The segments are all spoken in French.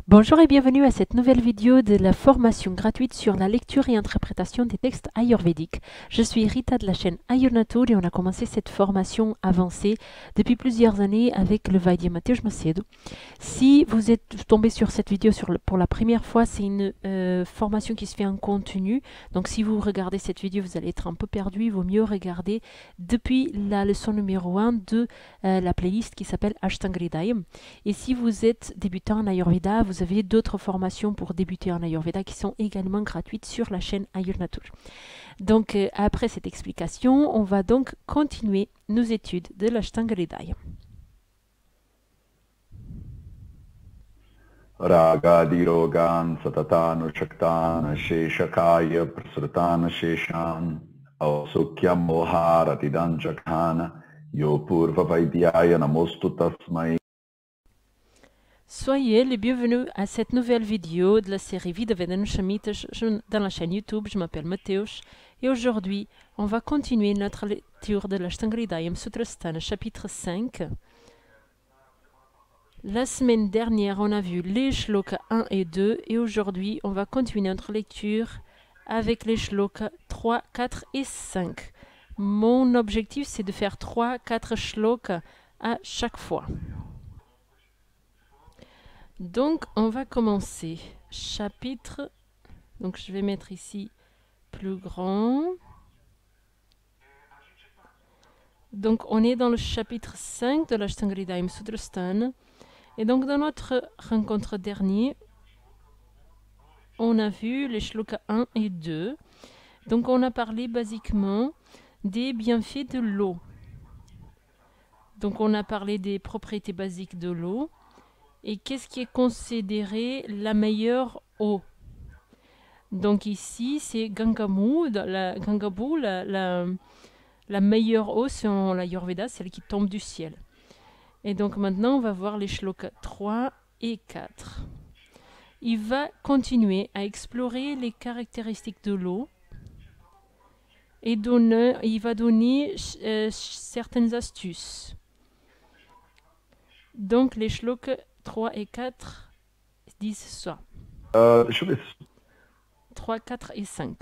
Bonjour et bienvenue à cette nouvelle vidéo de la formation gratuite sur la lecture et interprétation des textes ayurvédiques. Je suis Rita de la chaîne Ayurnatur et on a commencé cette formation avancée depuis plusieurs années avec le Vaidya Mateusz Macedo. Si vous êtes tombé sur cette vidéo pour la première fois, c'est une formation qui se fait en continu. Donc si vous regardez cette vidéo, vous allez être un peu perdu. Il vaut mieux regarder depuis la leçon numéro 1 de la playlist qui s'appelle Ashtanga Hridayam. Et si vous êtes débutant en Ayurveda, vous avez d'autres formations pour débuter en Ayurveda qui sont également gratuites sur la chaîne Ayurnatur. Donc après cette explication, on va donc continuer nos études de l'Ashtanga Hridayam. Ragadirogan satatan shaktan sheshakaya prasratan sheshan ausukyam moharatidan jaghana yo purva vaidyaya namostu tasmai. Soyez les bienvenus à cette nouvelle vidéo de la série Vida Vedana Shamita dans la chaîne YouTube. Je m'appelle Mateusz et aujourd'hui, on va continuer notre lecture de l'Ashtanga Hridayam Sutrasthana chapitre 5. La semaine dernière, on a vu les shlokas 1 et 2 et aujourd'hui, on va continuer notre lecture avec les shlokas 3, 4 et 5. Mon objectif, c'est de faire 3, 4 shlokas à chaque fois. Donc, on va commencer. Chapitre. Donc, je vais mettre ici plus grand. Donc, on est dans le chapitre 5 de l'Ashtanga Hridayam Sutrasthana. Et donc, dans notre rencontre dernière, on a vu les shlokas 1 et 2. Donc, on a parlé basiquement des bienfaits de l'eau. Donc, on a parlé des propriétés basiques de l'eau. Et qu'est-ce qui est considéré la meilleure eau? Donc, ici, c'est Gangamu, la meilleure eau selon l'Ayurveda, celle qui tombe du ciel. Et donc, maintenant, on va voir les shlokas 3 et 4. Il va continuer à explorer les caractéristiques de l'eau et il va donner certaines astuces. Donc les shlokas 3 et 4 disent ça. 3, 4 et 5.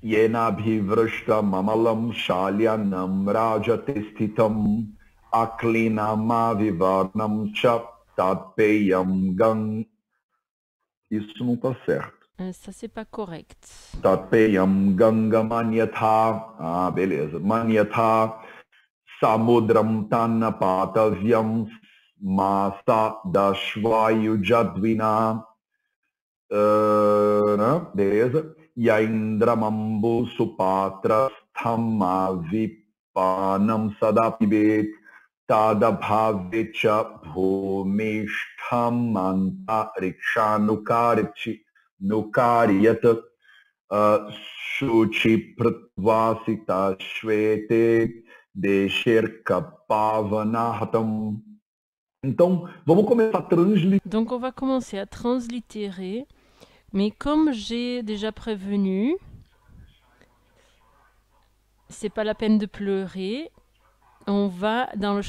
Yena bhivrashta mamalam shalyanam rajatisthitam aklinamavivarnam cha tatpeyam gang. Isso não está certo. Ça, c'est pas correct. Tatpeyam ganga manyatha. Ah, beleza. Manyatha samudram tanapatavyam masa dashvayu jadvina. Beleza. Yaindramambu supatra sthamavipanam sadapibet tadabhavicha bhumishtham antarikshanukarichi nukariyat shuchi pratvasita shvete desherka pavanahatam. Então, vamos começar a transliterar. Donc on va commencer à translittérer. Mais comme j'ai déjà prévenu, c'est pas la peine de pleurer. On va, dans le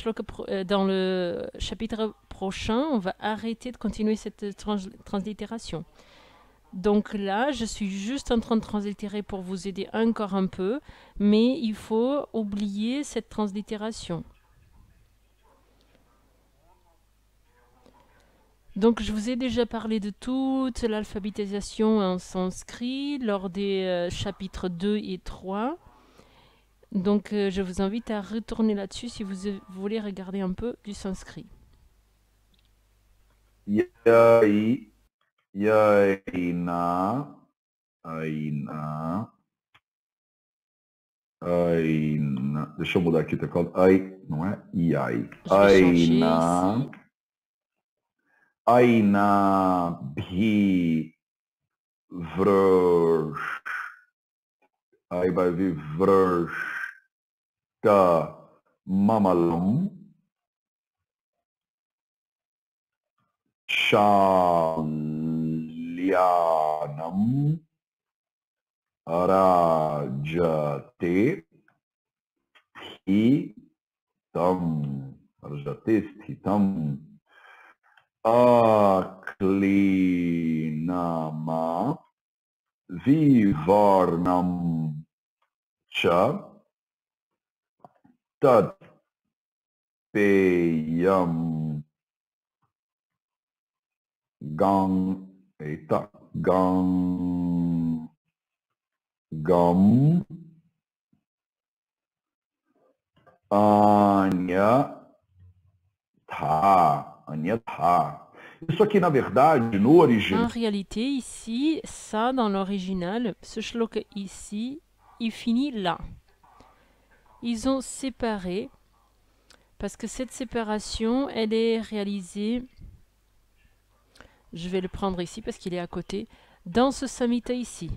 chapitre prochain, on va arrêter de continuer cette translittération. Donc là, je suis juste en train de translittérer pour vous aider encore un peu, mais il faut oublier cette translittération. Donc je vous ai déjà parlé de toute l'alphabétisation en sanskrit lors des chapitres 2 et 3. Donc je vous invite à retourner là-dessus si vous voulez regarder un peu du sanskrit. Yai, yaina, aina, aina. Deixa eu mudar aqui o teclado. Ai, não é? Iai. Je vais changer Aina. ici. Aina bhi vrsh. Aí vai vir vrsh ta mamalam. Shalyanam rajate hitam. Rajate hitam. Aklinamavivarnam vivarnam cha tat peyam gam anyatha. Isso aqui, na verdade, no original. En réalité, ici, ça, dans l'original, ce shloka ici, il finit là. Ils ont séparé, parce que cette séparation, elle est réalisée, je vais le prendre ici parce qu'il est à côté, dans ce Samhita ici.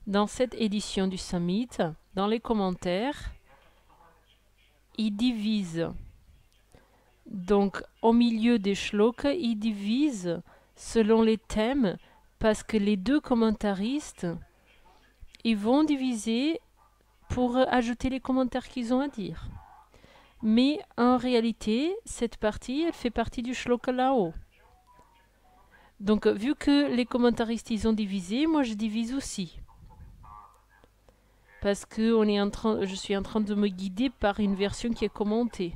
Dans cette édition du Samhita, dans les commentaires, ils divisent. Donc, au milieu des shlokas, ils divisent selon les thèmes, parce que les deux commentaristes, ils vont diviser pour ajouter les commentaires qu'ils ont à dire. Mais en réalité, cette partie, elle fait partie du shloka là-haut. Donc, vu que les commentaristes, ils ont divisé, moi, je divise aussi. Parce que je suis en train de me guider par une version qui est commentée.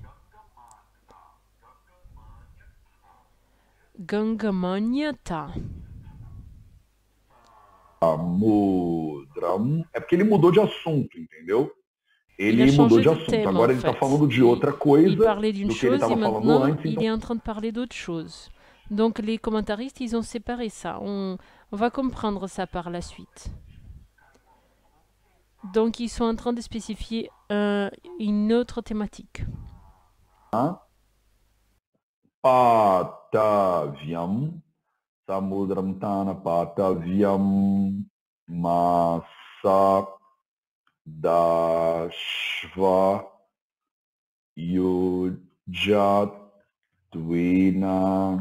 Gangamanyata. Mudram. É porque ele mudou de assunto, entendeu? Il a Ele mudou changé de de assunto. thème, Agora en ele está fait. falando de outra coisa Il parlait d'une do que ele chose et estava falando maintenant, antes. il Então, est en train de parler d'autre chose. Donc, les commentaristes, ils ont séparé ça. On va comprendre ça par la suite. Donc, ils sont en train de spécifier une autre thématique. Patavyam. Samudram Tana Patavyam Masa Dashva Yujatwina.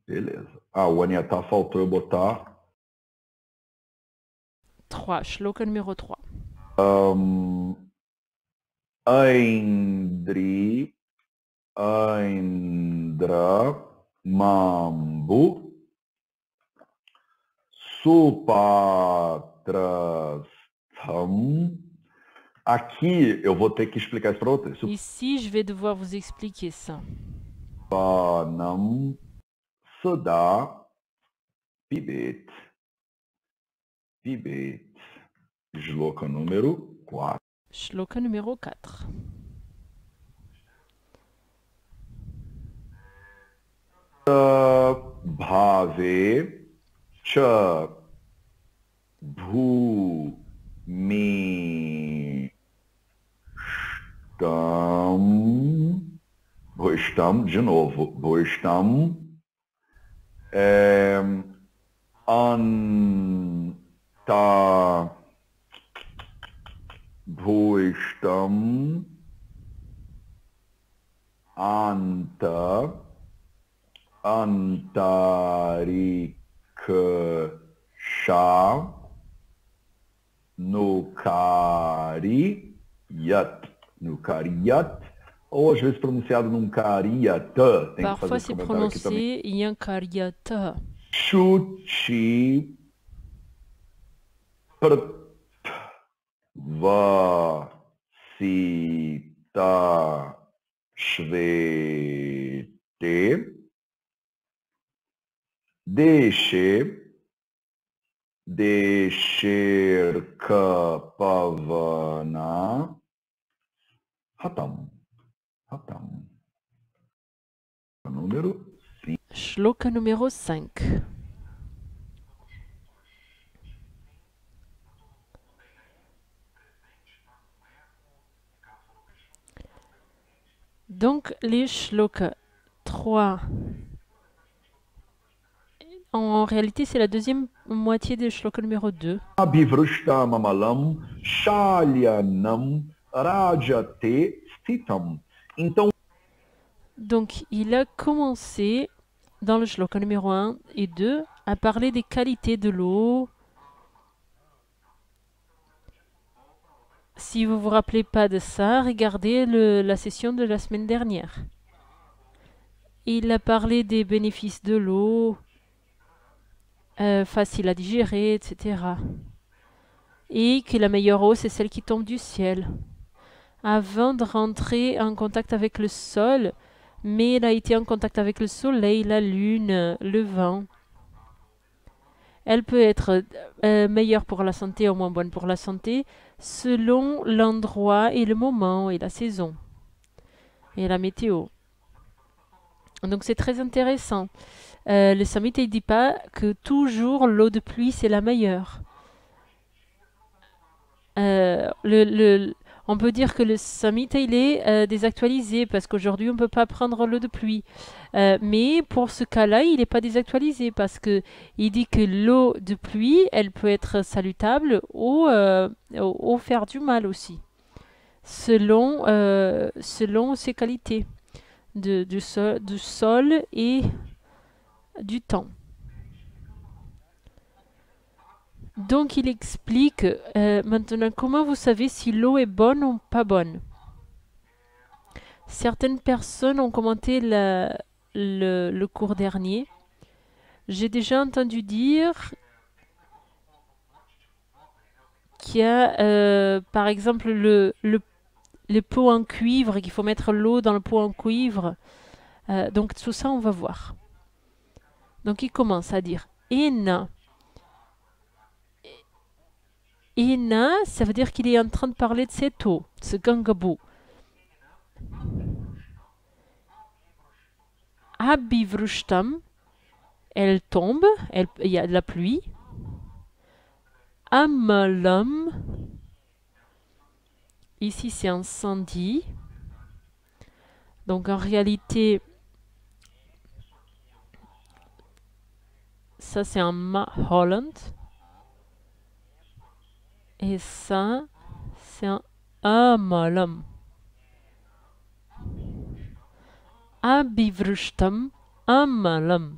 Beleza. Ah, o Anyatá faltou eu botar. 3, shloka numéro 3. Aindra Mambu Supatrastham. Aqui eu vou ter que explicar isso para vocês. Ici, je vais devoir vous expliquer ça. Supanam Sada Pibet. Pibet. Shloka número 4. Shloka numéro 4. Bhave cha bhumi Bhustam, de novo, Bhustam anta Bhustam anta Antarika Shah Nukariyat. Nukariyat, ou às vezes pronunciado Nukariyata. Parfois c'est prononcé Yankaryata. Shuchi Vasita Shvete. Desher Pavana Hatam. Número 5. Shloka numéro 5. Donc les shlokas 3. En réalité, c'est la deuxième moitié du shloka numéro 2. Abhivrushta mamalam shalyanam rajate stitam. Donc, il a commencé, dans le shloka numéro 1 et 2, à parler des qualités de l'eau. Si vous ne vous rappelez pas de ça, regardez la session de la semaine dernière. Il a parlé des bénéfices de l'eau. facile à digérer, etc. Et que la meilleure eau, c'est celle qui tombe du ciel. Avant de rentrer en contact avec le sol, mais elle a été en contact avec le soleil, la lune, le vent. Elle peut être meilleure pour la santé ou moins bonne pour la santé selon l'endroit et le moment et la saison et la météo. Donc c'est très intéressant. Le Samhita ne dit pas que toujours l'eau de pluie c'est la meilleure. On peut dire que le Samhita il est désactualisé parce qu'aujourd'hui on ne peut pas prendre l'eau de pluie. Mais pour ce cas-là, il n'est pas désactualisé parce que il dit que l'eau de pluie, elle peut être salutable ou faire du mal aussi, selon ses qualités du sol et du temps. Donc il explique maintenant comment vous savez si l'eau est bonne ou pas bonne. Certaines personnes ont commenté le cours dernier. J'ai déjà entendu dire qu'il y a par exemple le pot en cuivre, qu'il faut mettre l'eau dans le pot en cuivre. Donc tout ça on va voir. Donc il commence à dire Ena. Ena, ça veut dire qu'il est en train de parler de cette eau, de ce Gangabou. Abivrushtam, elle tombe, il y a de la pluie. Amalam, ici c'est incendie. Donc en réalité, ça c'est un Holland. Et ça, c'est un Amalam. Abivrushtam, Amalam.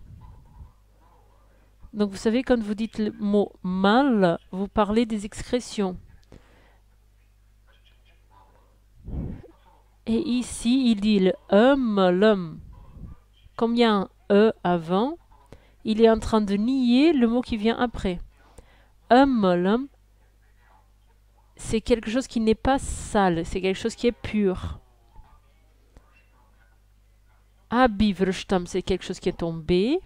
Donc vous savez, quand vous dites le mot mal, vous parlez des excrétions. Et ici, il dit le amalam. Comme il y a un E avant, il est en train de nier le mot qui vient après. Amalam, c'est quelque chose qui n'est pas sale, c'est quelque chose qui est pur. Abivrushtam, c'est quelque chose qui est tombé.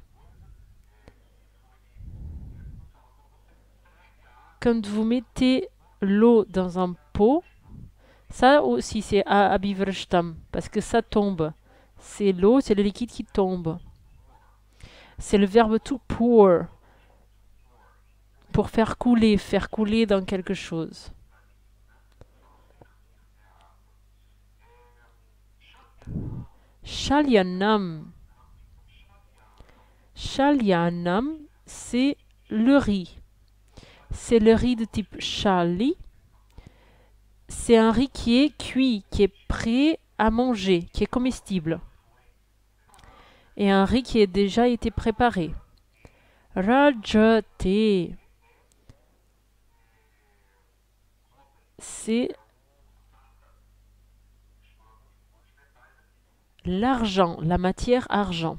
Quand vous mettez l'eau dans un pot, ça aussi c'est abivrushtam, parce que ça tombe. C'est l'eau, c'est le liquide qui tombe. C'est le verbe to pour faire couler dans quelque chose. Shalyanam. Shalyanam, c'est le riz. C'est le riz de type shali. C'est un riz qui est cuit, qui est prêt à manger, qui est comestible. Et un riz qui a déjà été préparé. Rajate, c'est l'argent, la matière argent.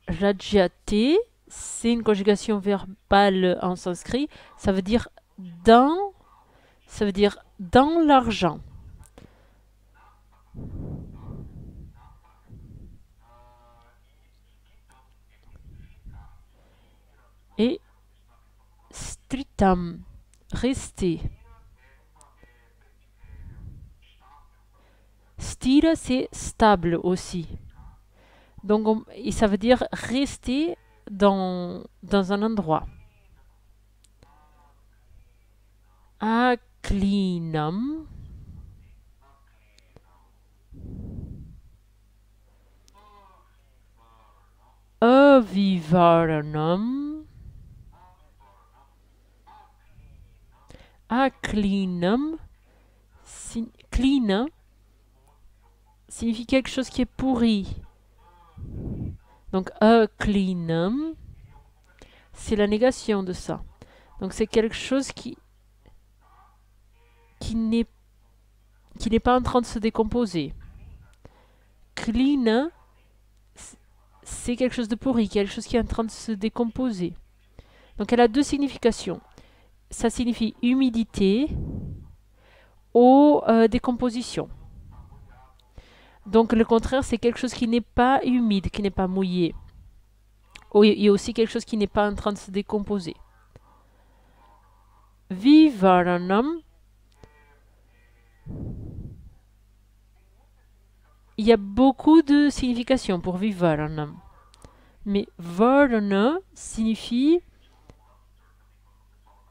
Rajate, c'est une conjugation verbale en sanskrit. Ça veut dire dans l'argent. Et stritam, rester. Stira, c'est stable aussi. Donc, ça veut dire rester dans un endroit. Aklinam. Avivaranam. Aklinam. Klina signifie quelque chose qui est pourri. Donc, aklinam, c'est la négation de ça. Donc, c'est quelque chose qui n'est pas en train de se décomposer. Klina, c'est quelque chose de pourri, quelque chose qui est en train de se décomposer. Donc elle a deux significations. Ça signifie humidité ou décomposition. Donc le contraire, c'est quelque chose qui n'est pas humide, qui n'est pas mouillé. Il y a aussi quelque chose qui n'est pas en train de se décomposer. Vivaranam. Il y a beaucoup de significations pour Vivaranam. Mais Varana signifie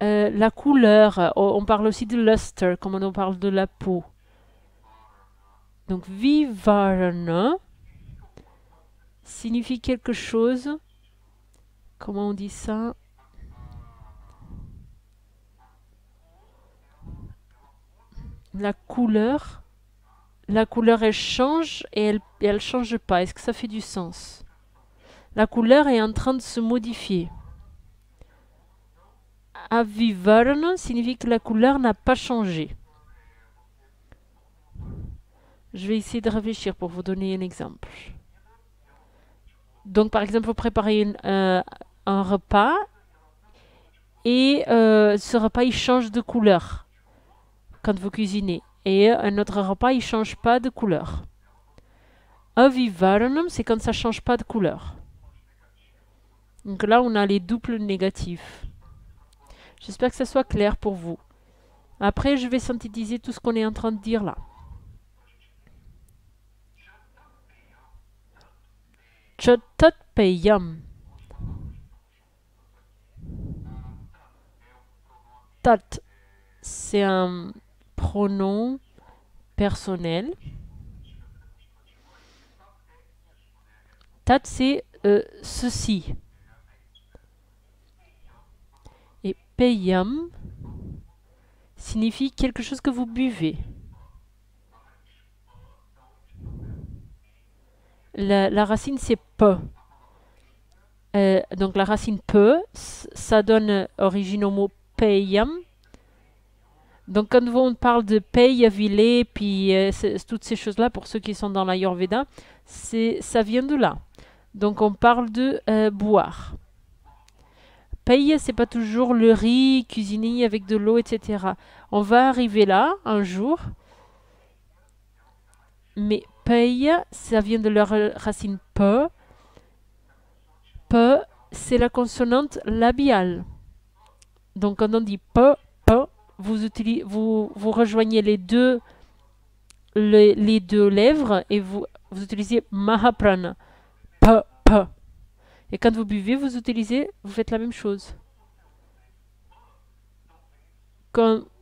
la couleur. On parle aussi de luster, comme on parle de la peau. Donc Vivarana signifie quelque chose. Comment on dit ça? La couleur. La couleur, elle change et elle change pas. Est-ce que ça fait du sens? La couleur est en train de se modifier. Avivarana signifie que la couleur n'a pas changé. Je vais essayer de réfléchir pour vous donner un exemple. Donc, par exemple, vous préparez un repas et ce repas, il change de couleur quand vous cuisinez. Et un autre repas, il ne change pas de couleur. Avivaranam, c'est quand ça ne change pas de couleur. Donc là, on a les doubles négatifs. J'espère que ça soit clair pour vous. Après, je vais synthétiser tout ce qu'on est en train de dire là. Chatatpeyam. Tat, c'est un pronom personnel. Tat, c'est ceci. Et peyam signifie quelque chose que vous buvez. La racine, c'est pe. Donc la racine pe, ça donne origine au mot peyam. Donc quand on parle de peyavile, puis toutes ces choses-là, pour ceux qui sont dans l'Ayurveda, ça vient de là. Donc on parle de boire. Paye, c'est pas toujours le riz cuisiné avec de l'eau, etc. On va arriver là un jour. Mais paye, ça vient de la racine pe. Pe, c'est la consonante labiale. Donc quand on dit pe, vous rejoignez les deux lèvres et vous utilisez mahaprana. Pe. Et quand vous buvez, vous faites la même chose.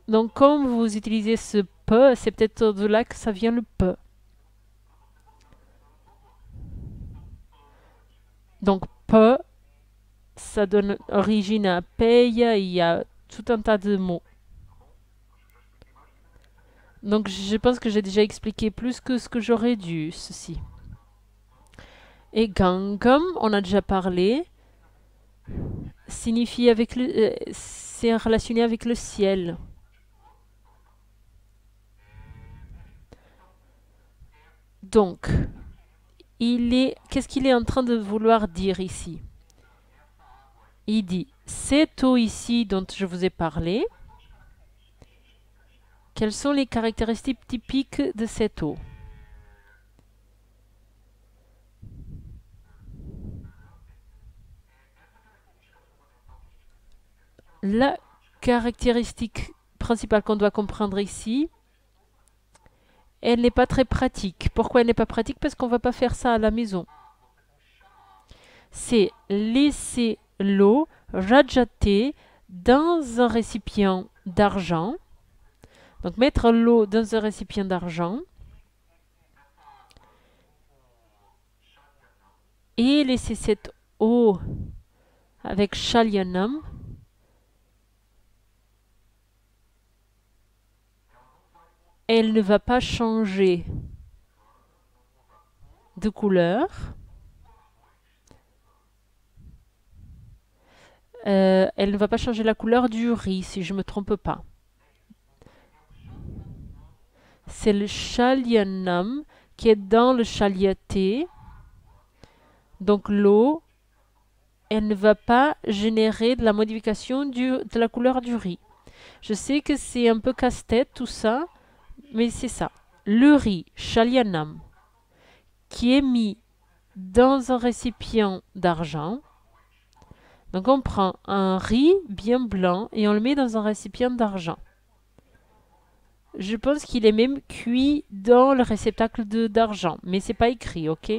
Donc quand vous utilisez ce pe, c'est peut-être de là que ça vient le pe. Donc pe, ça donne origine à paye, il y a tout un tas de mots. Donc je pense que j'ai déjà expliqué plus que ce que j'aurais dû, ceci. Et Gangam, on a déjà parlé, signifie c'est relationné avec le ciel. Donc, qu'est-ce qu'il est en train de vouloir dire ici? Il dit, cette eau ici dont je vous ai parlé, quelles sont les caractéristiques typiques de cette eau? La caractéristique principale qu'on doit comprendre ici, elle n'est pas très pratique. Pourquoi elle n'est pas pratique? Parce qu'on ne va pas faire ça à la maison. C'est laisser l'eau rajater dans un récipient d'argent. Donc mettre l'eau dans un récipient d'argent et laisser cette eau avec Shalyanam elle ne va pas changer de couleur. Elle ne va pas changer la couleur du riz, si je ne me trompe pas. C'est le Shalyanam qui est dans le Shalyate. Donc l'eau, elle ne va pas générer de la modification de la couleur du riz. Je sais que c'est un peu casse-tête tout ça, mais c'est ça. Le riz, Shalyanam, qui est mis dans un récipient d'argent. Donc on prend un riz bien blanc et on le met dans un récipient d'argent. Je pense qu'il est même cuit dans le réceptacle d'argent, mais c'est pas écrit, ok?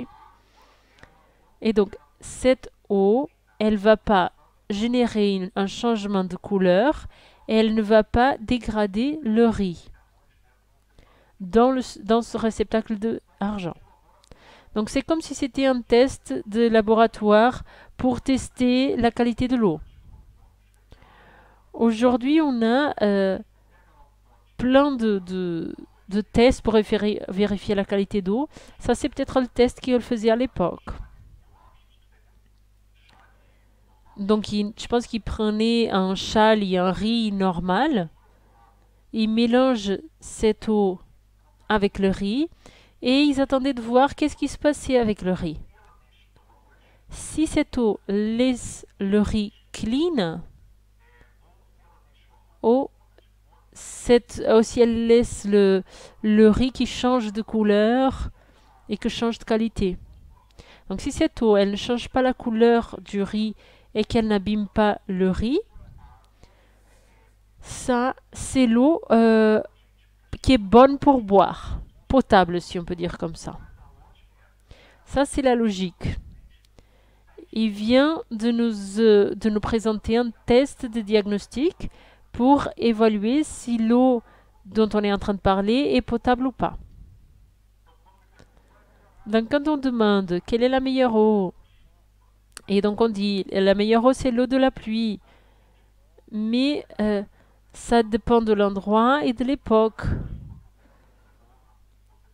Et donc cette eau, elle va pas générer un changement de couleur et elle ne va pas dégrader le riz dans ce réceptacle d'argent. Donc c'est comme si c'était un test de laboratoire pour tester la qualité de l'eau. Aujourd'hui, on a plein de tests pour vérifier la qualité d'eau. Ça, c'est peut-être le test qu'il faisait à l'époque. Donc, je pense qu'il prenait un chal et un riz normal. Il mélange cette eau avec le riz et ils attendaient de voir qu'est-ce qui se passait avec le riz. Si cette eau laisse le riz clean, si elle laisse le riz qui change de couleur et que change de qualité. Donc si cette eau, elle ne change pas la couleur du riz et qu'elle n'abîme pas le riz, ça, c'est l'eau qui est bonne pour boire, potable si on peut dire comme ça. Ça, c'est la logique. Il vient de nous présenter un test de diagnostic pour évaluer si l'eau dont on est en train de parler est potable ou pas. Donc quand on demande quelle est la meilleure eau, et donc on dit la meilleure eau c'est l'eau de la pluie, mais ça dépend de l'endroit et de l'époque.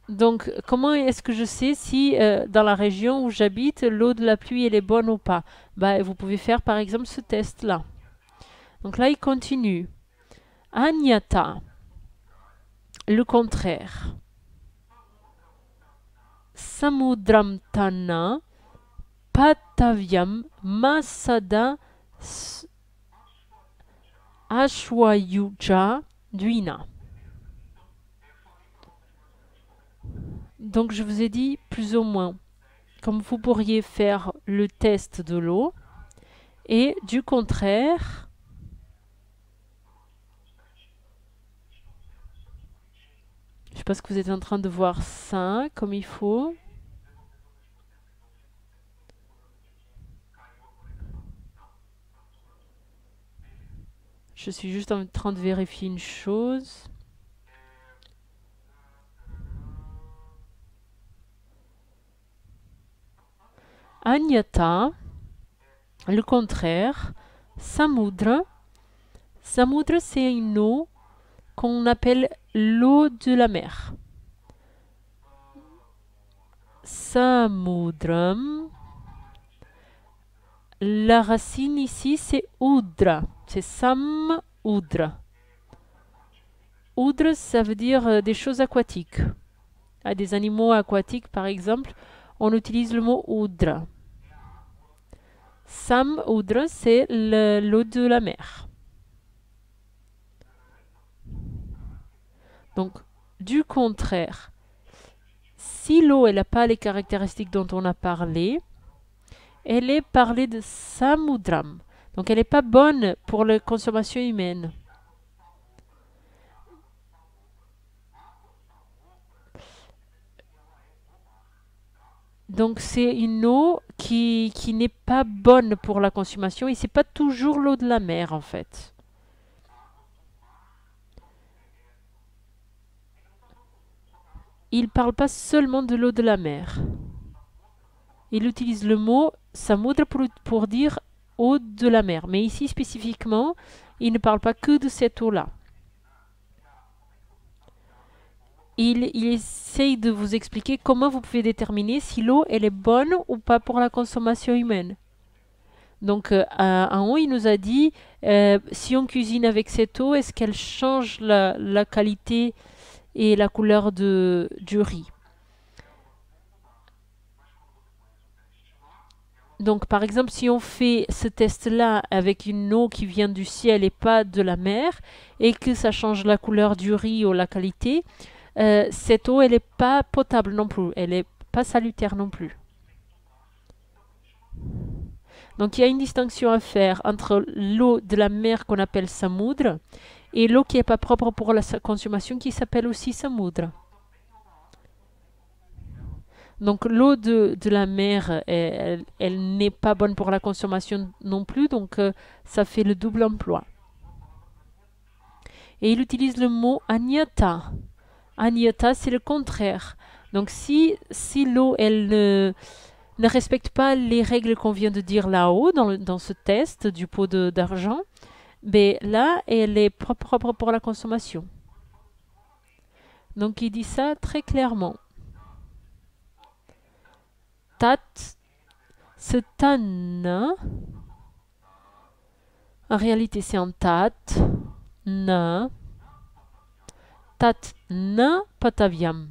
Donc comment est-ce que je sais si dans la région où j'habite l'eau de la pluie elle est bonne ou pas? Vous pouvez faire par exemple ce test là. Donc là il continue. Anyata, le contraire. Samudram Tana, Patavyam, Masada, Ashwayuja, Duina. Donc je vous ai dit plus ou moins comme vous pourriez faire le test de l'eau et du contraire, je pense que vous êtes en train de voir ça comme il faut. Je suis juste en train de vérifier une chose. Anyata, le contraire, Samudra. Samudra, c'est une eau qu'on appelle l'eau de la mer. Samudram. La racine ici, c'est Udra. C'est Sam-Udra. Udra, ça veut dire des choses aquatiques. À des animaux aquatiques, par exemple, on utilise le mot Udra. Sam-Udra, c'est l'eau de la mer. Donc, du contraire, si l'eau n'a pas les caractéristiques dont on a parlé, elle est parlée de Samudram. Donc, elle n'est pas bonne pour la consommation humaine. Donc, c'est une eau qui n'est pas bonne pour la consommation et c'est pas toujours l'eau de la mer, en fait. Il ne parle pas seulement de l'eau de la mer. Il utilise le mot Samudra pour dire eau de la mer. Mais ici, spécifiquement, il ne parle pas que de cette eau-là. Il essaye de vous expliquer comment vous pouvez déterminer si l'eau elle est bonne ou pas pour la consommation humaine. Donc, en haut, il nous a dit, si on cuisine avec cette eau, est-ce qu'elle change la qualité et la couleur du riz? Donc, par exemple, si on fait ce test-là avec une eau qui vient du ciel et pas de la mer, et que ça change la couleur du riz ou la qualité, cette eau, elle n'est pas potable non plus, elle n'est pas salutaire non plus. Donc, il y a une distinction à faire entre l'eau de la mer qu'on appelle samoudra et l'eau qui n'est pas propre pour la consommation qui s'appelle aussi samoudra. Donc l'eau de la mer, elle n'est pas bonne pour la consommation non plus, donc ça fait le double emploi. Et il utilise le mot anyata. Anyata, c'est le contraire. Donc si l'eau, elle ne respecte pas les règles qu'on vient de dire là-haut, dans ce test du pot d'argent, ben là, elle est propre pour la consommation. Donc il dit ça très clairement. Tat, ce tan, en réalité c'est en tat, na, tat na pataviam.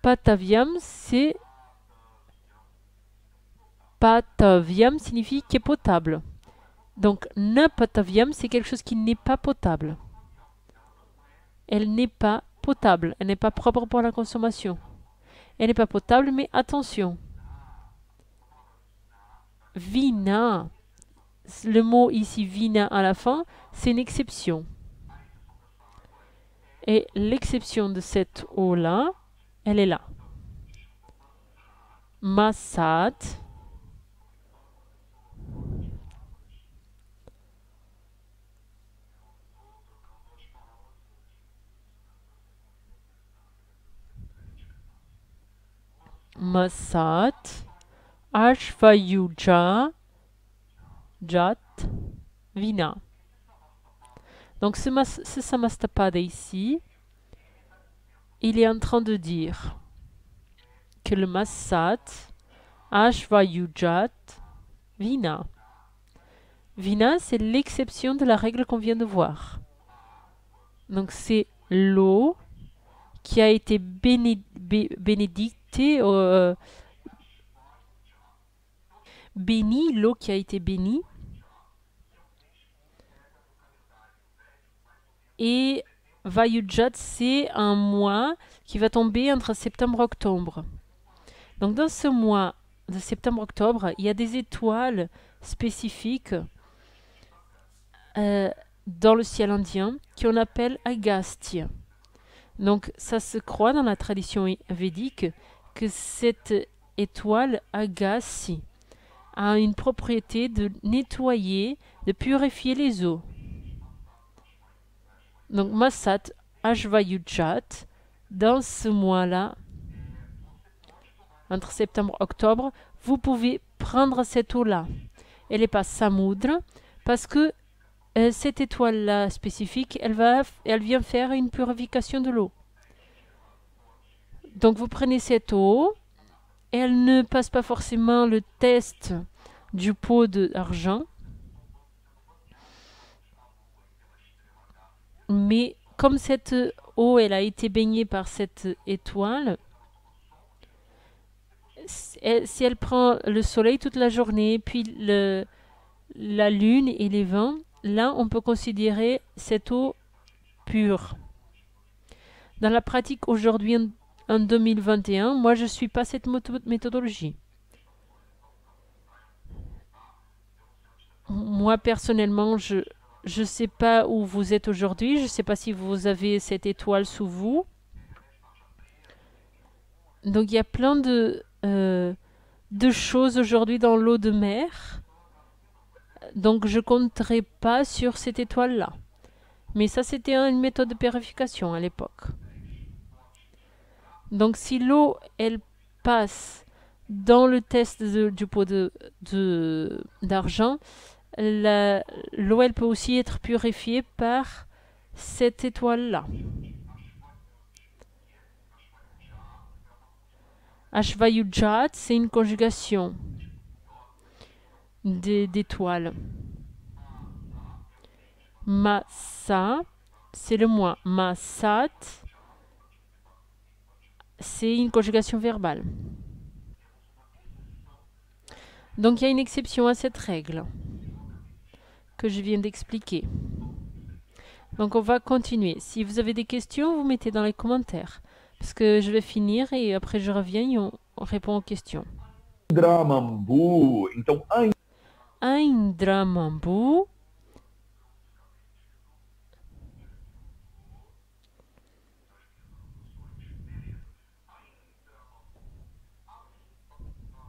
Pataviam, c'est pataviam signifie qui est potable. Donc na pataviam, c'est quelque chose qui n'est pas potable. Elle n'est pas potable, elle n'est pas propre pour la consommation. Elle n'est pas potable, mais attention. Vina, le mot ici vina à la fin, c'est une exception. Et l'exception de cette eau-là, elle est là. Masat. Masat. Ashvayuja. Jat. Vina. Donc ce Samastapada ici, il est en train de dire que le Masat, Ashvayujat, Vina. Vina, c'est l'exception de la règle qu'on vient de voir. Donc c'est l'eau qui a été bénédictée, bénie, l'eau qui a été bénie. Et Vayujat, c'est un mois qui va tomber entre septembre et octobre. Donc dans ce mois de septembre-octobre, il y a des étoiles spécifiques dans le ciel indien qu'on appelle Agastya. Donc ça se croit dans la tradition védique que cette étoile Agastya a une propriété de nettoyer, de purifier les eaux. Donc Masat Ashvayujat, dans ce mois-là, entre septembre et octobre, vous pouvez prendre cette eau-là. Elle n'est pas samoudra, parce que cette étoile-là spécifique, elle vient faire une purification de l'eau. Donc vous prenez cette eau, elle ne passe pas forcément le test du pot d'argent, mais comme cette eau, elle a été baignée par cette étoile, si elle prend le soleil toute la journée, puis la lune et les vents, là, on peut considérer cette eau pure. Dans la pratique aujourd'hui, en 2021, moi, je ne suis pas cette méthodologie. Moi, personnellement, je ne sais pas où vous êtes aujourd'hui. Je ne sais pas si vous avez cette étoile sous vous. Donc, il y a plein de choses aujourd'hui dans l'eau de mer. Donc, je ne compterai pas sur cette étoile-là. Mais ça, c'était une méthode de purification à l'époque. Donc, si l'eau, elle passe dans le test du pot d'argent, l'eau, elle peut aussi être purifiée par cette étoile-là. Ashvayujat, c'est une conjugation d'étoiles. Masa, c'est le mois. Masat, c'est une conjugation verbale. Donc il y a une exception à cette règle que je viens d'expliquer. Donc on va continuer. Si vous avez des questions, vous mettez dans les commentaires. Parce que je vais finir et après je reviens et on répond aux questions. Indramambu. Então, Aindramanbu.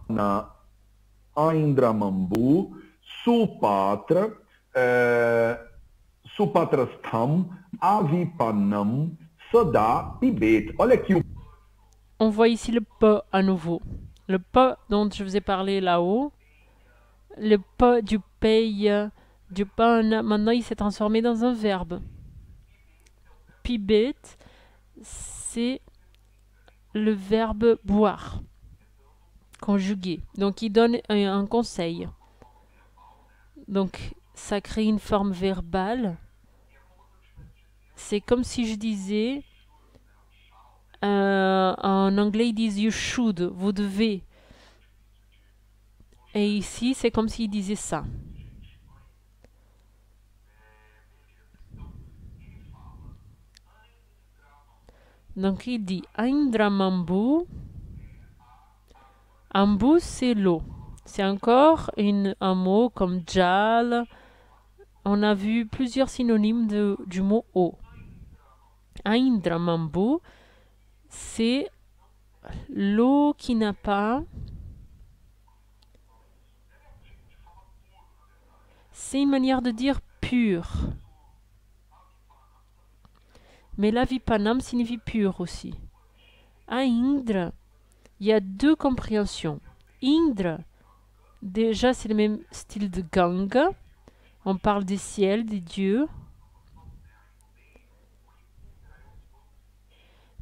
na Indramambu, Supatra, Supatrastham, Avipanam, Sada, Pibet. Olha aqui o On voit ici le P à nouveau. Le P dont je vous ai parlé là-haut. Le P du paye, du pan, maintenant il s'est transformé dans un verbe. Pibet, c'est le verbe boire, conjugué. Donc il donne un conseil. Donc ça crée une forme verbale. C'est comme si je disais, en anglais ils disent you should, vous devez. Et ici c'est comme s'il disait ça. Donc il dit Indramambu. Ambu, c'est l'eau. C'est encore un mot comme jal. On a vu plusieurs synonymes du mot eau. Indramambu, c'est l'eau qui n'a pas. C'est une manière de dire pure. Mais la vipanam signifie pure aussi. À Indra, il y a deux compréhensions. Indra, déjà c'est le même style de Ganga. On parle des ciels, des dieux.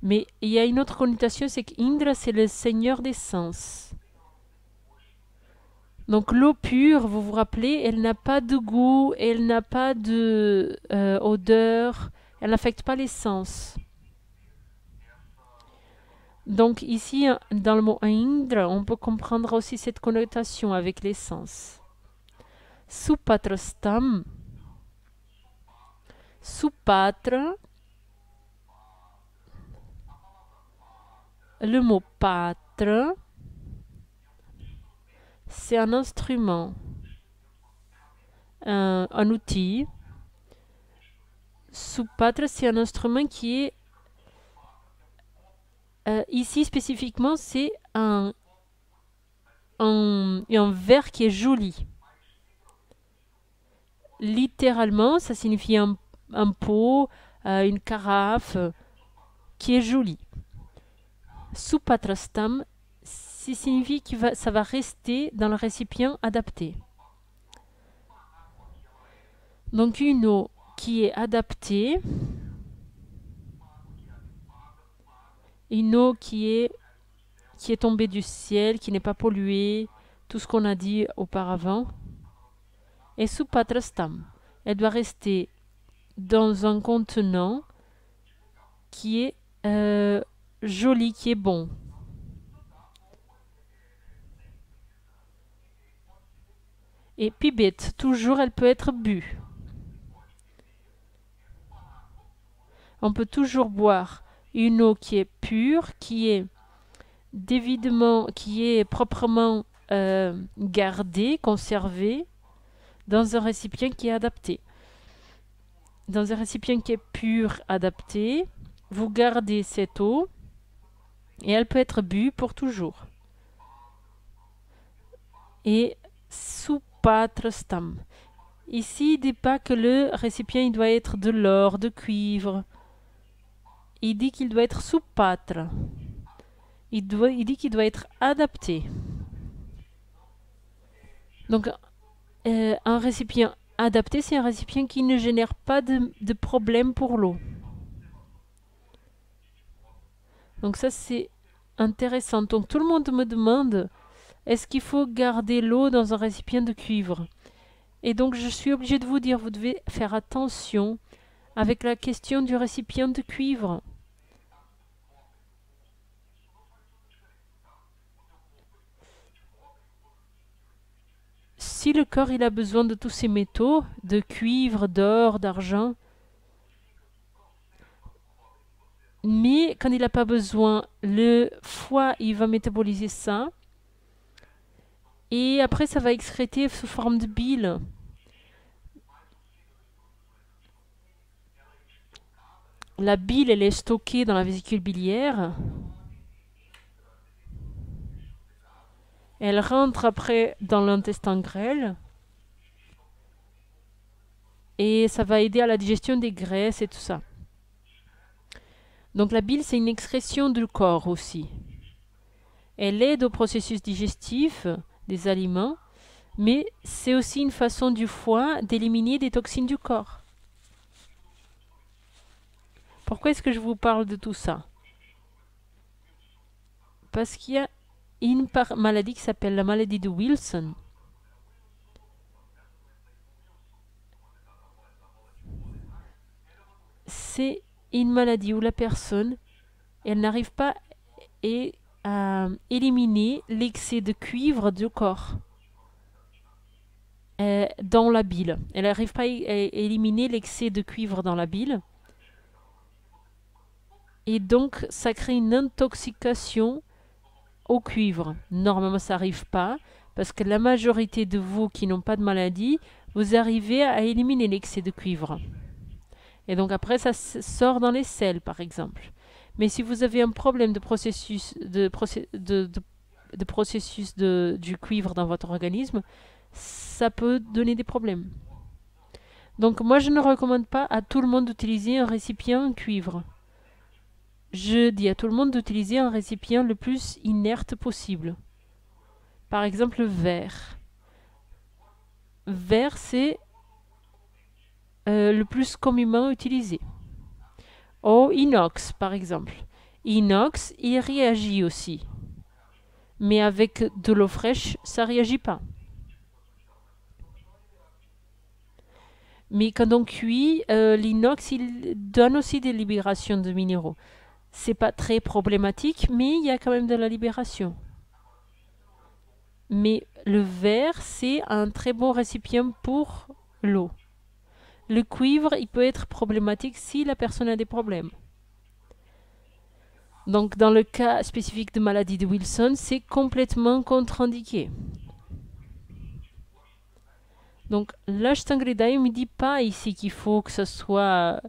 Mais il y a une autre connotation, c'est qu'Indra, c'est le seigneur des sens. Donc l'eau pure, vous vous rappelez, elle n'a pas de goût, elle n'a pas de odeur, elle n'affecte pas les sens. Donc ici, dans le mot Indra, on peut comprendre aussi cette connotation avec les sens. Supatrastam. Supatra. Le mot patra, c'est un instrument, un outil. Supatra, c'est un instrument qui est ici spécifiquement, c'est un verre qui est joli. Littéralement, ça signifie un pot, une carafe qui est jolie. Supatrastam, ça signifie que ça va rester dans le récipient adapté. Donc une eau qui est adaptée, une eau qui est tombée du ciel, qui n'est pas polluée, tout ce qu'on a dit auparavant. Et supatrastam, elle doit rester dans un contenant qui est joli, qui est bon. Et pibet, toujours elle peut être bue. On peut toujours boire une eau qui est pure, qui est proprement gardée, conservée, dans un récipient qui est adapté. Dans un récipient qui est pur, adapté, vous gardez cette eau et elle peut être bue pour toujours. Et supatrastam. Ici, il ne dit pas que le récipient il doit être de l'or, de cuivre. Il dit qu'il doit être supatra. Il dit qu'il doit être adapté. Donc, un récipient adapté, c'est un récipient qui ne génère pas de problème pour l'eau. Donc ça, c'est intéressant. Donc tout le monde me demande, est-ce qu'il faut garder l'eau dans un récipient de cuivre? Et donc je suis obligée de vous dire, vous devez faire attention avec la question du récipient de cuivre. si le corps il a besoin de tous ces métaux, de cuivre, d'or, d'argent, mais quand il n'a pas besoin, le foie il va métaboliser ça et après ça va excréter sous forme de bile. La bile elle est stockée dans la vésicule biliaire. Elle rentre après dans l'intestin grêle et ça va aider à la digestion des graisses et tout ça. Donc la bile, c'est une excrétion du corps aussi. Elle aide au processus digestif des aliments, mais c'est aussi une façon du foie d'éliminer des toxines du corps. Pourquoi est-ce que je vous parle de tout ça? Parce qu'il y a une maladie qui s'appelle la maladie de Wilson. C'est une maladie où la personne, elle n'arrive pas à éliminer l'excès de cuivre du corps dans la bile. Elle n'arrive pas à éliminer l'excès de cuivre dans la bile. Et donc, ça crée une intoxication au cuivre. Normalement, ça n'arrive pas, parce que la majorité de vous qui n'ont pas de maladie, vous arrivez à éliminer l'excès de cuivre. Et donc après, ça sort dans les selles, par exemple. Mais si vous avez un problème de processus du cuivre dans votre organisme, ça peut donner des problèmes. Donc moi, je ne recommande pas à tout le monde d'utiliser un récipient en cuivre. Je dis à tout le monde d'utiliser un récipient le plus inerte possible. Par exemple, le verre. Verre, c'est le plus communément utilisé. Ou inox, par exemple. Inox, il réagit aussi. Mais avec de l'eau fraîche, ça ne réagit pas. Mais quand on cuit, l'inox, il donne aussi des libérations de minéraux. C'est pas très problématique, mais il y a quand même de la libération. Mais le verre, c'est un très bon récipient pour l'eau. Le cuivre, il peut être problématique si la personne a des problèmes. Donc, dans le cas spécifique de maladie de Wilson, c'est complètement contre-indiqué. Donc, l'Ashtangreda, il ne dit pas ici qu'il faut que ce soit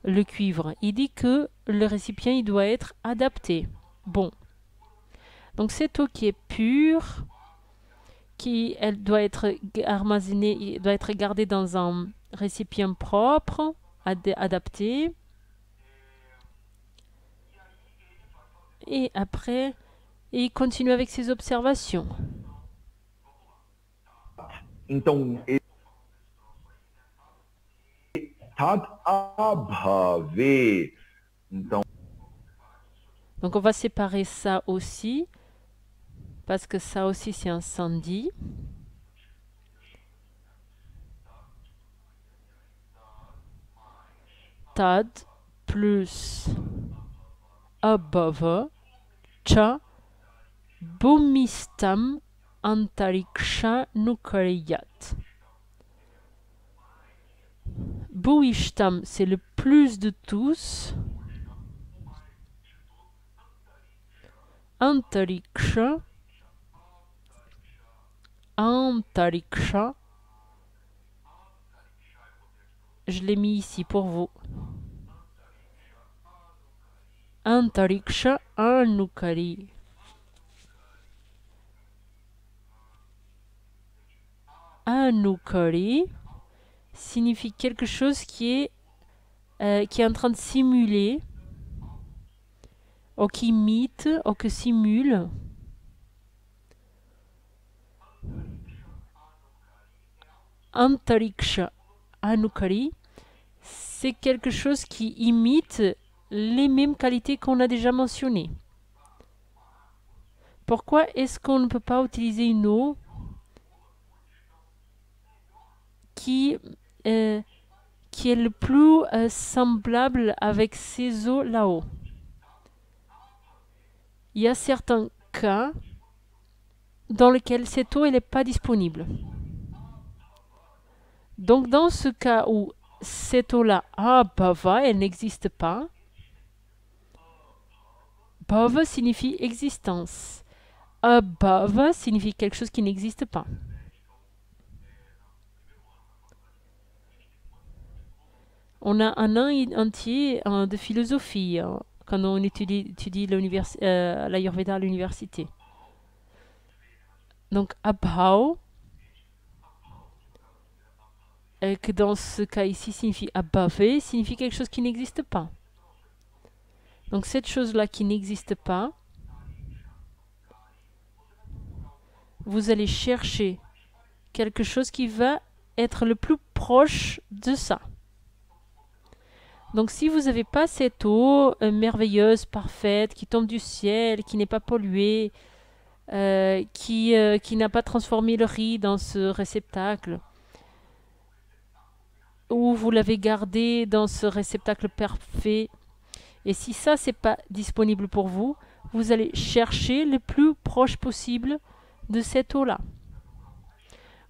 le cuivre. Il dit que le récipient, il doit être adapté. Bon. Donc, cette eau qui est pure, elle doit être armazenée, doit être gardée dans un récipient propre, adapté. Et après, il continue avec ses observations. Então, tat abhave. Então, donc on va séparer ça aussi, parce que ça aussi c'est un sandhi. Tad plus abhava cha bhumistam antariksha nukariyat. Bhuishtam, c'est le plus de tous. Antariksha, je l'ai mis ici pour vous. Antariksha anukari. Anukari signifie quelque chose qui est en train de simuler, ou qui imite, ou qui simule. Antariksha anukari, c'est quelque chose qui imite les mêmes qualités qu'on a déjà mentionnées. Pourquoi est-ce qu'on ne peut pas utiliser une eau qui est le plus semblable avec ces eaux là-haut? Il y a certains cas dans lesquels cette eau n'est pas disponible. Donc, dans ce cas où cette eau-là, abhava, elle n'existe pas, bhava signifie existence. Abhava signifie quelque chose qui n'existe pas. On a un an entier de philosophie quand on étudie l'Ayurveda à l'université. Donc, abhav, que dans ce cas ici signifie abhavé, signifie quelque chose qui n'existe pas. Donc, cette chose-là qui n'existe pas, vous allez chercher quelque chose qui va être le plus proche de ça. Donc si vous n'avez pas cette eau merveilleuse, parfaite, qui tombe du ciel, qui n'est pas polluée, qui n'a pas transformé le riz dans ce réceptacle, ou vous l'avez gardé dans ce réceptacle parfait, et si ça, c'est pas disponible pour vous, vous allez chercher le plus proche possible de cette eau-là.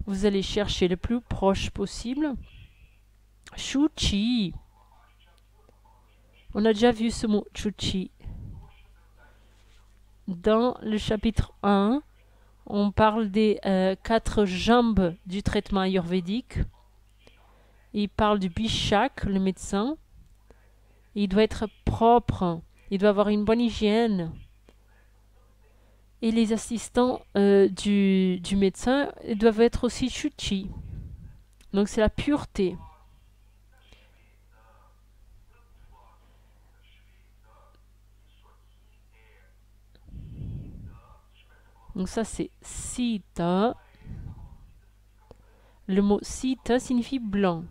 Vous allez chercher le plus proche possible. Shuchi. On a déjà vu ce mot chuchi. Dans le chapitre 1, on parle des 4 jambes du traitement ayurvédique. Il parle du bishak, le médecin. Il doit être propre. Il doit avoir une bonne hygiène. Et les assistants du médecin doivent être aussi chuchi. Donc c'est la pureté. Donc ça c'est sita. Le mot sita signifie blanc.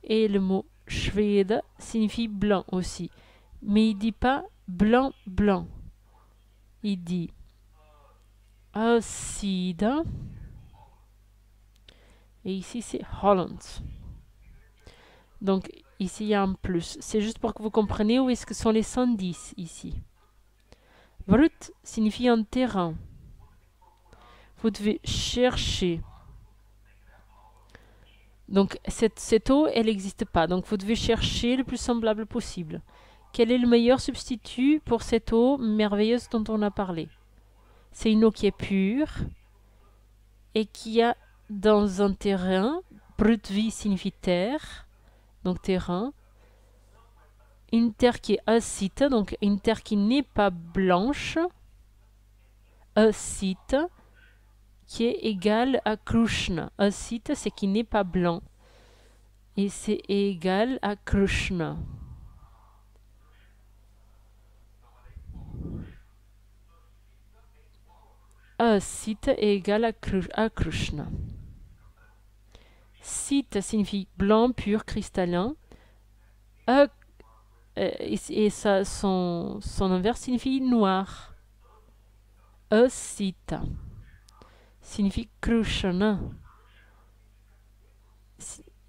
Et le mot shveda signifie blanc aussi. Mais il ne dit pas blanc, blanc. Il dit asida. Et ici c'est Holland. Donc ici il y a un plus. C'est juste pour que vous compreniez où est-ce que sont les 110 ici. Vrut signifie un terrain. Vous devez chercher. Donc cette eau, elle n'existe pas. Donc vous devez chercher le plus semblable possible. Quel est le meilleur substitut pour cette eau merveilleuse dont on a parlé? C'est une eau qui est pure et qui a dans un terrain, prithvi signifie terre, donc terrain, une terre qui est asita, donc une terre qui n'est pas blanche, asita, qui est égal à Krishna. Asita, c'est qui n'est pas blanc. Et c'est égal à Krishna. Asita est égal à Krishna. Sita signifie blanc, pur, cristallin. Et ça, son inverse signifie noir. Asita signifie Krishna.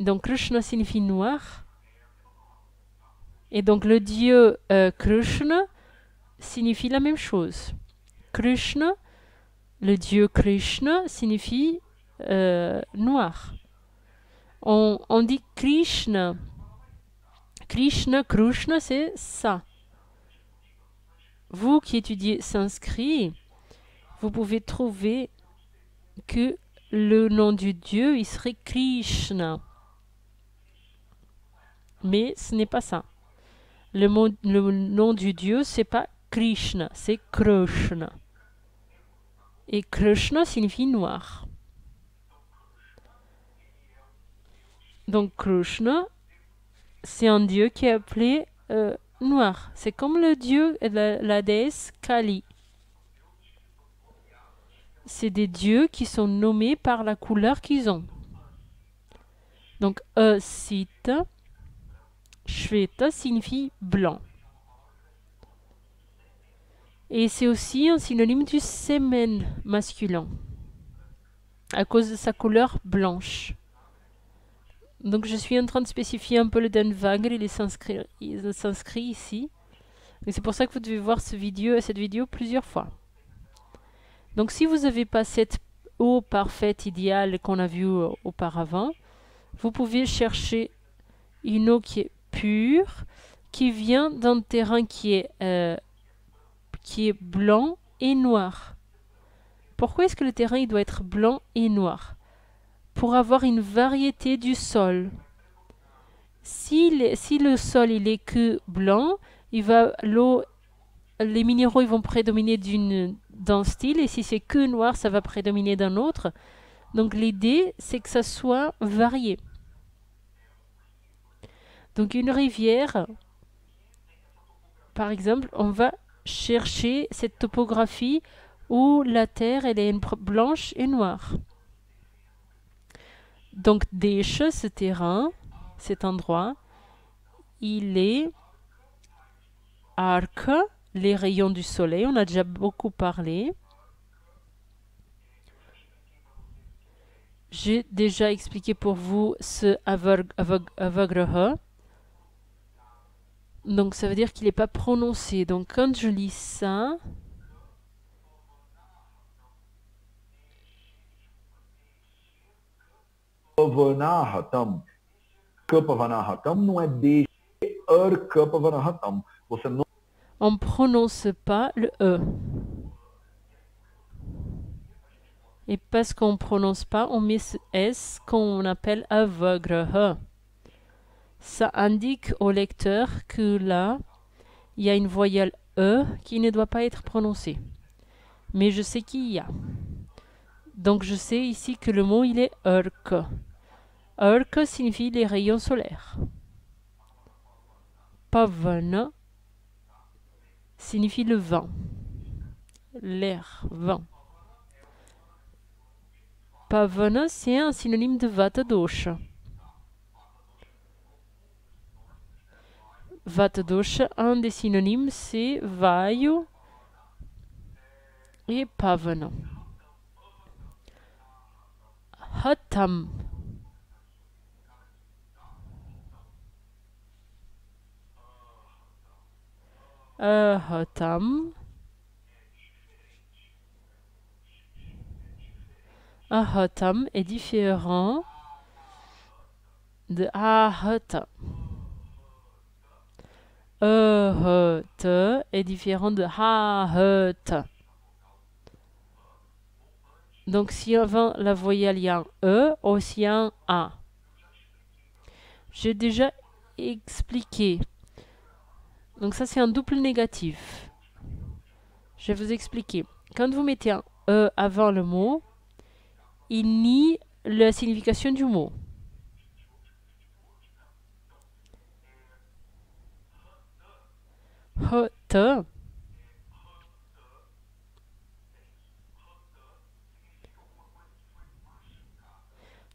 Donc Krishna signifie noir. Et donc le dieu Krishna signifie la même chose. Krishna, le dieu Krishna signifie noir. On dit Krishna. Krishna, Krishna, c'est ça. Vous qui étudiez sanskrit, vous pouvez trouver que le nom du dieu, il serait Krishna. Mais ce n'est pas ça. Le nom du dieu, c'est pas Krishna, c'est Krishna. Et Krishna signifie noir. Donc Krishna, c'est un dieu qui est appelé noir. C'est comme le dieu, la déesse Kali. C'est des dieux qui sont nommés par la couleur qu'ils ont. Donc Asita, Shveta signifie blanc. Et c'est aussi un synonyme du semen masculin, à cause de sa couleur blanche. Donc je suis en train de spécifier un peu le Dhanvagri et les sanskrit ici. C'est pour ça que vous devez voir cette vidéo plusieurs fois. Donc si vous n'avez pas cette eau parfaite, idéale qu'on a vue auparavant, vous pouvez chercher une eau qui est pure, qui vient d'un terrain qui est blanc et noir. Pourquoi est-ce que le terrain il doit être blanc et noir? Pour avoir une variété du sol. Si le sol il est que blanc, les minéraux ils vont prédominer d'un style, et si c'est que noir, ça va prédominer d'un autre. Donc l'idée, c'est que ça soit varié. Donc une rivière, par exemple, on va chercher cette topographie où la terre elle est blanche et noire. Donc ce terrain, cet endroit, il est arc, les rayons du soleil, on a déjà beaucoup parlé. J'ai déjà expliqué pour vous ce avagreha. Donc ça veut dire qu'il n'est pas prononcé. Donc quand je lis ça, Pavanahatam. Kapavanahatam não é deixe kapavanahatam. Você não on ne prononce pas le E. Et parce qu'on ne prononce pas, on met ce S qu'on appelle avagreha. Ça indique au lecteur que là, il y a une voyelle E qui ne doit pas être prononcée. Mais je sais qu'il y a. Donc je sais ici que le mot il est urk. Urk signifie les rayons solaires. Pavana signifie le vent. L'air, vent. Pavana, c'est un synonyme de Vata dosha. Vata dosha, un des synonymes, c'est Vayu et Pavana. Hatam. Hatam. Ahatam est différent de ahata. Ahata est différent de hahata. Donc si avant la voyelle il y a un E, aussi un A. J'ai déjà expliqué. Donc ça c'est un double négatif. Je vais vous expliquer. Quand vous mettez un E avant le mot, il nie la signification du mot. Hota.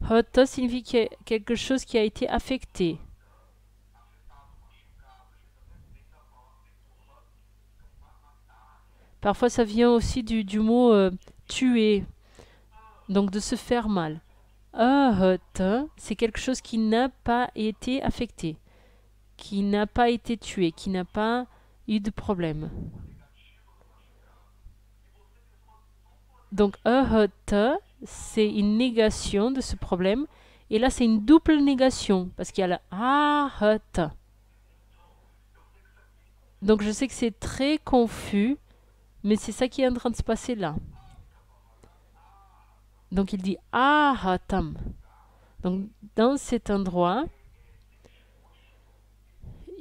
Hota signifie quelque chose qui a été affecté. Parfois ça vient aussi du mot tuer. Donc de se faire mal. Ahata, c'est quelque chose qui n'a pas été affecté, qui n'a pas été tué, qui n'a pas eu de problème. Donc ahata, c'est une négation de ce problème. Et là, c'est une double négation, parce qu'il y a la ahata. Donc je sais que c'est très confus, mais c'est ça qui est en train de se passer là. Donc il dit ahatam. Donc dans cet endroit,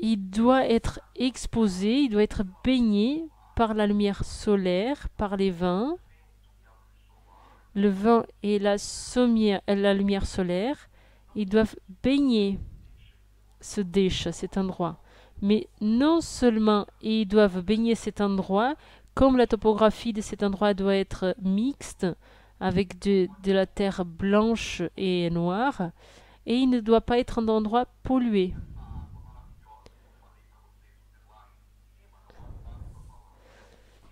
il doit être exposé, il doit être baigné par la lumière solaire, par les vents. Le vent et la lumière solaire, ils doivent baigner ce desha, cet endroit. Mais non seulement ils doivent baigner cet endroit, comme la topographie de cet endroit doit être mixte, avec de la terre blanche et noire, et il ne doit pas être un endroit pollué.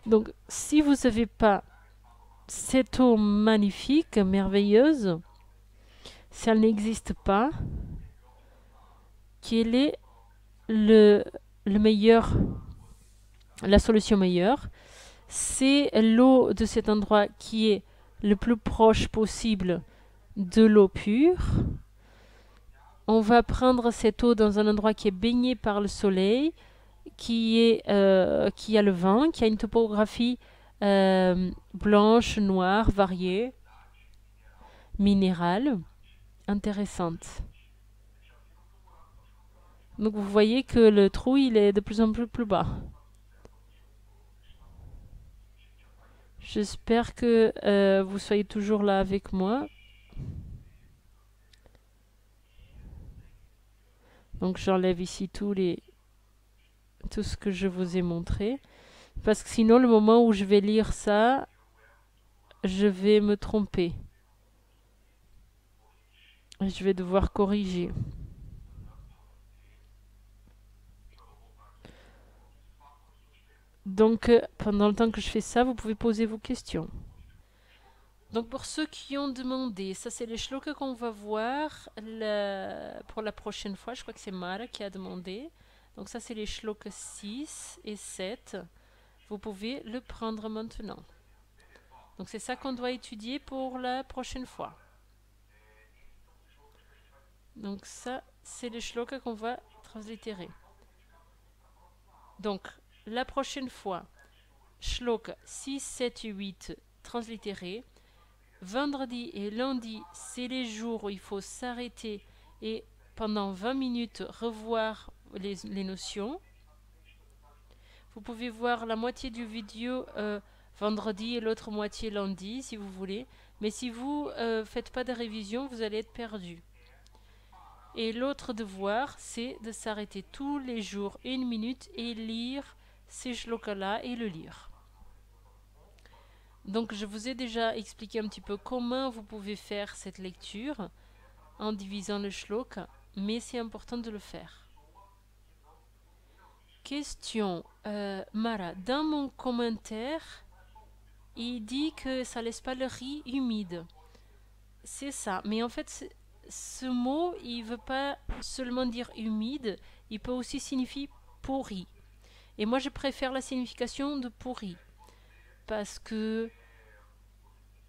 Donc, si vous n'avez pas cette eau magnifique, merveilleuse, si elle n'existe pas, quelle est le meilleur, la solution meilleure? C'est l'eau de cet endroit qui est le plus proche possible de l'eau pure. On va prendre cette eau dans un endroit qui est baigné par le soleil, qui a le vent, qui a une topographie blanche, noire, variée, minérale, intéressante. Donc vous voyez que le trou, il est de plus en plus bas. J'espère que vous soyez toujours là avec moi. Donc j'enlève ici tout ce que je vous ai montré. Parce que sinon, le moment où je vais lire ça, je vais me tromper. Je vais devoir corriger. Donc, pendant le temps que je fais ça, vous pouvez poser vos questions. Donc, pour ceux qui ont demandé, ça c'est les shlokas qu'on va voir pour la prochaine fois. Je crois que c'est Mara qui a demandé. Donc, ça c'est les shlokas 6 et 7. Vous pouvez le prendre maintenant. Donc, c'est ça qu'on doit étudier pour la prochaine fois. Donc, ça c'est les shlokas qu'on va translittérer. Donc, la prochaine fois, shlok 6, 7 et 8 translittérés. Vendredi et lundi, c'est les jours où il faut s'arrêter et pendant 20 minutes revoir les notions. Vous pouvez voir la moitié du vidéo vendredi et l'autre moitié lundi si vous voulez. Mais si vous ne faites pas de révision, vous allez être perdu. Et l'autre devoir, c'est de s'arrêter tous les jours 1 minute et lire ces shlokas-là et le lire. Donc je vous ai déjà expliqué un petit peu comment vous pouvez faire cette lecture en divisant le shlok, mais c'est important de le faire. Question, Mara, dans mon commentaire, il dit que ça laisse pas le riz humide. C'est ça, mais en fait, ce mot, il veut pas seulement dire humide, il peut aussi signifier pourri. Et moi, je préfère la signification de pourri, parce que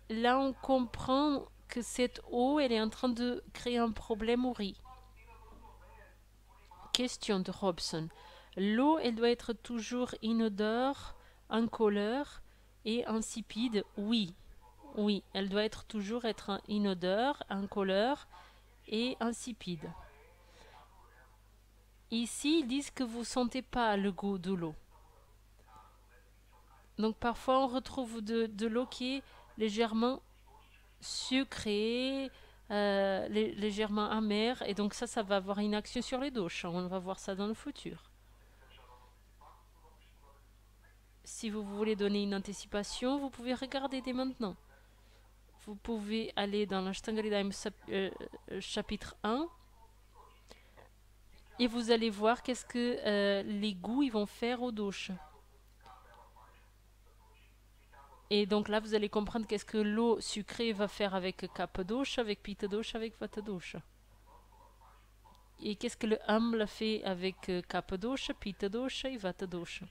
là, on comprend que cette eau, elle est en train de créer un problème au riz. Question de Robson. L'eau, elle doit être toujours inodore, incolore et insipide. Oui, oui, elle doit toujours être inodore, incolore et insipide. Ici, ils disent que vous ne sentez pas le goût de l'eau. Donc parfois, on retrouve de l'eau qui est légèrement sucrée, légèrement amère, et donc ça va avoir une action sur les douches. On va voir ça dans le futur. Si vous voulez donner une anticipation, vous pouvez regarder dès maintenant. Vous pouvez aller dans l'Ashtangaridaim chapitre 1 et vous allez voir qu'est-ce que les goûts ils vont faire aux douches. Et donc là, vous allez comprendre qu'est-ce que l'eau sucrée va faire avec Kappa dosha, avec Pitta dosha, avec Vata dosha. Et qu'est-ce que le amla fait avec Kapha dosha, Pitta dosha et Vata dosha.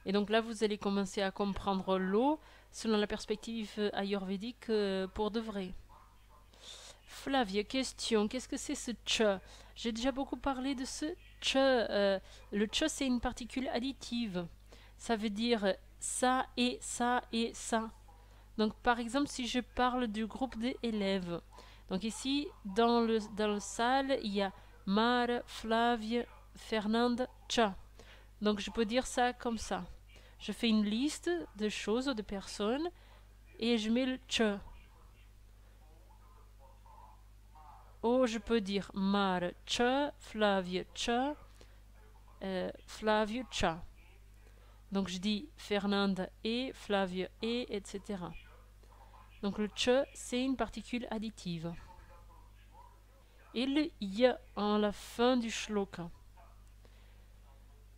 Et donc là, vous allez commencer à comprendre l'eau selon la perspective ayurvédique pour de vrai. Flavia, question, qu'est-ce que c'est ce cha? J'ai déjà beaucoup parlé de ce cha. Le cha, c'est une particule additive. Ça veut dire ça et ça et ça. Donc par exemple, si je parle du groupe d'élèves, donc ici, dans le salle, il y a Mara, Flavia, Fernanda, Cha. Donc je peux dire ça comme ça. Je fais une liste de choses, de personnes, et je mets le Cha. Ou je peux dire Mara, Cha, Flavia, Cha, Flavio, Cha. Donc je dis Fernanda et Flavia et, etc. Donc le Cha, c'est une particule additive. Et le ya en la fin du shloka.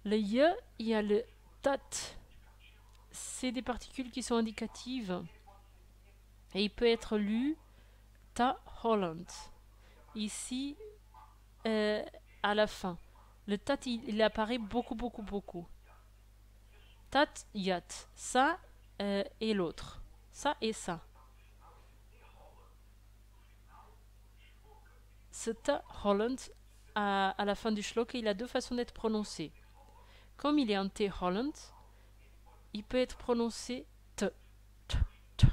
Le ya, il y a le tat. C'est des particules qui sont indicatives. Et il peut être lu ta Holland. Ici, à la fin. Le tat, il apparaît beaucoup, beaucoup, beaucoup. Tat, yat. Ça et l'autre. Ça et ça. Ce ta Holland, à la fin du shloka, il a deux façons d'être prononcé. Comme il est en T Holland, il peut être prononcé T, T, T.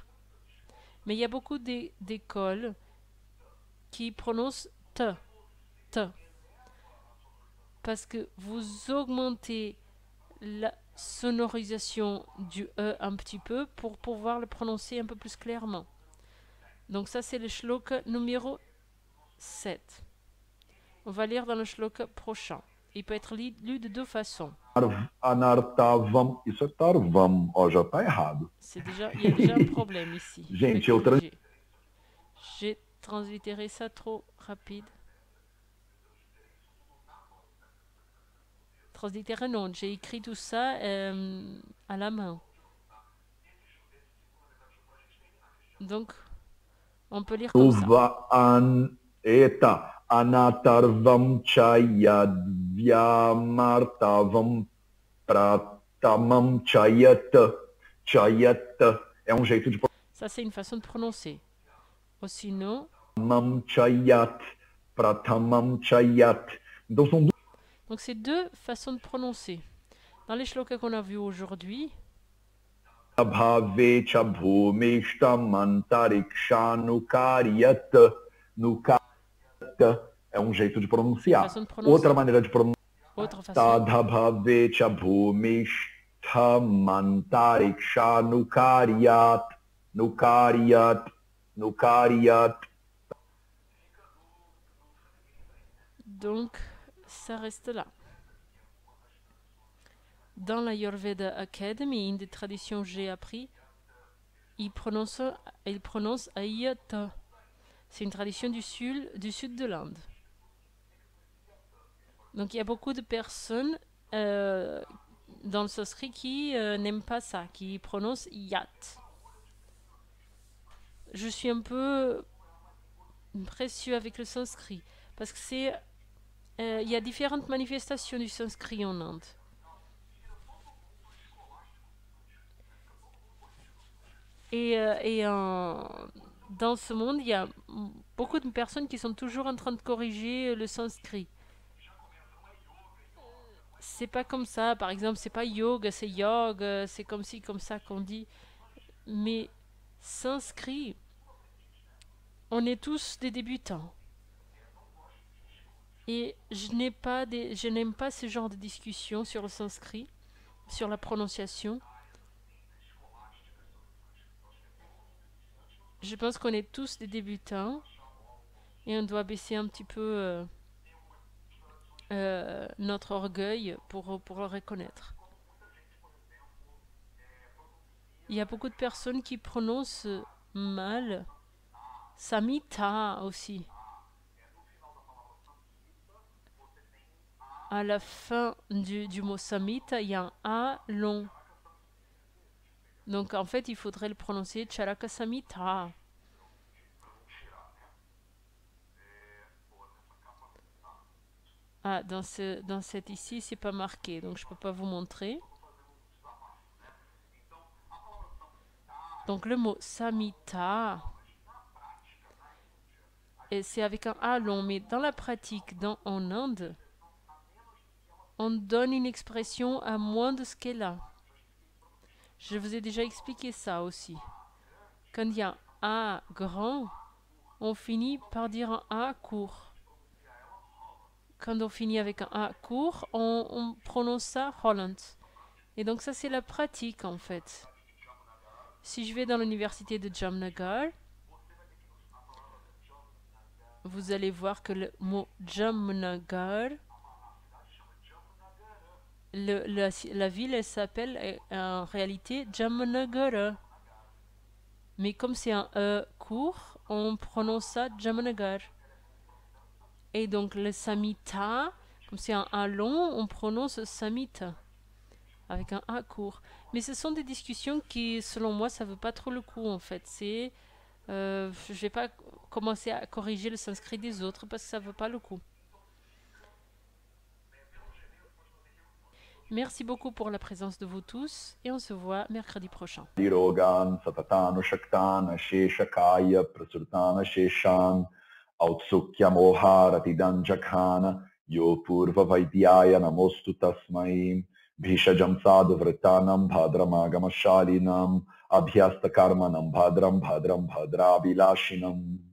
Mais il y a beaucoup d'écoles qui prononcent T, T. Parce que vous augmentez la sonorisation du E un petit peu pour pouvoir le prononcer un peu plus clairement. Donc ça, c'est le shloka numéro 7. On va lire dans le shloka prochain. Il peut être lu de deux façons. Anartavam, isso é tarvam. Ó, já tá errado. Il y a déjà un problème ici. Gente, Je vais corriger. J'ai translitéré ça trop rapide. Translitéré, non. J'ai écrit tout ça à la main. Donc, on peut lire comme ça. Eta. Anatarvam chayadvyamartavam pratamam chayat. Chayat é jeito de Ça, c'est une façon de prononcer. Ou sinon... Pratamam chayat. Pratamam chayat. Donc, c'est deux façons de prononcer. Dans les shlokas qu'on a vus aujourd'hui, Bhave chabhumishthamantarikshanu-karyat. É jeito de pronunciar. Outra maneira de pronunciar. Tadabhave chabhumishthamantarikshanu-karyat. Nukaryat. Nukaryat. Donc, ça reste là. Dans la Ayurveda Academy, une des traditions que j'ai appris, il prononce Ayata. C'est une tradition du sud de l'Inde. Donc il y a beaucoup de personnes dans le sanskrit qui n'aiment pas ça, qui prononcent Yat. Je suis un peu précieux avec le sanskrit, parce que il y a différentes manifestations du sanskrit en Inde. Dans ce monde, il y a beaucoup de personnes qui sont toujours en train de corriger le sanskrit. C'est pas comme ça, par exemple, c'est pas yoga, c'est yoga, c'est comme ci, comme ça qu'on dit. Mais sanskrit, on est tous des débutants. Et je n'aime pas ce genre de discussion sur le sanskrit, sur la prononciation. Je pense qu'on est tous des débutants et on doit baisser un petit peu notre orgueil pour le reconnaître. Il y a beaucoup de personnes qui prononcent mal Samhita aussi. À la fin du mot Samhita, il y a un A long. Donc en fait, il faudrait le prononcer Charaka Samhita. Ah, dans cette ici, c'est pas marqué, donc je peux pas vous montrer. Donc le mot Samhita, et c'est avec un A long, mais dans la pratique, en Inde, on donne une expression à moins de ce qu'elle a. Je vous ai déjà expliqué ça aussi. Quand il y a un A grand, on finit par dire un A court. Quand on finit avec un A court, on prononce ça Holland. Et donc ça, c'est la pratique en fait. Si je vais dans l'université de Jamnagar, vous allez voir que le mot Jamnagar, la ville, elle s'appelle en réalité Jamnagara. Mais comme c'est un E court, on prononce ça Jamnagar. Et donc le Samhita, comme c'est un A long, on prononce Samhita avec un A court. Mais ce sont des discussions qui, selon moi, ça ne vaut pas trop le coup en fait. Je ne vais pas commencer à corriger le sanskrit des autres parce que ça ne vaut pas le coup. Merci beaucoup pour la présence de vous tous et on se voit mercredi prochain. Autsukya moharati danjakhana yo purva vaidyaya namostu tasmai bhishajam sadhu vritanam bhadramagamashalinam abhyasta karmanam bhadram bhadram bhadrabilashinam.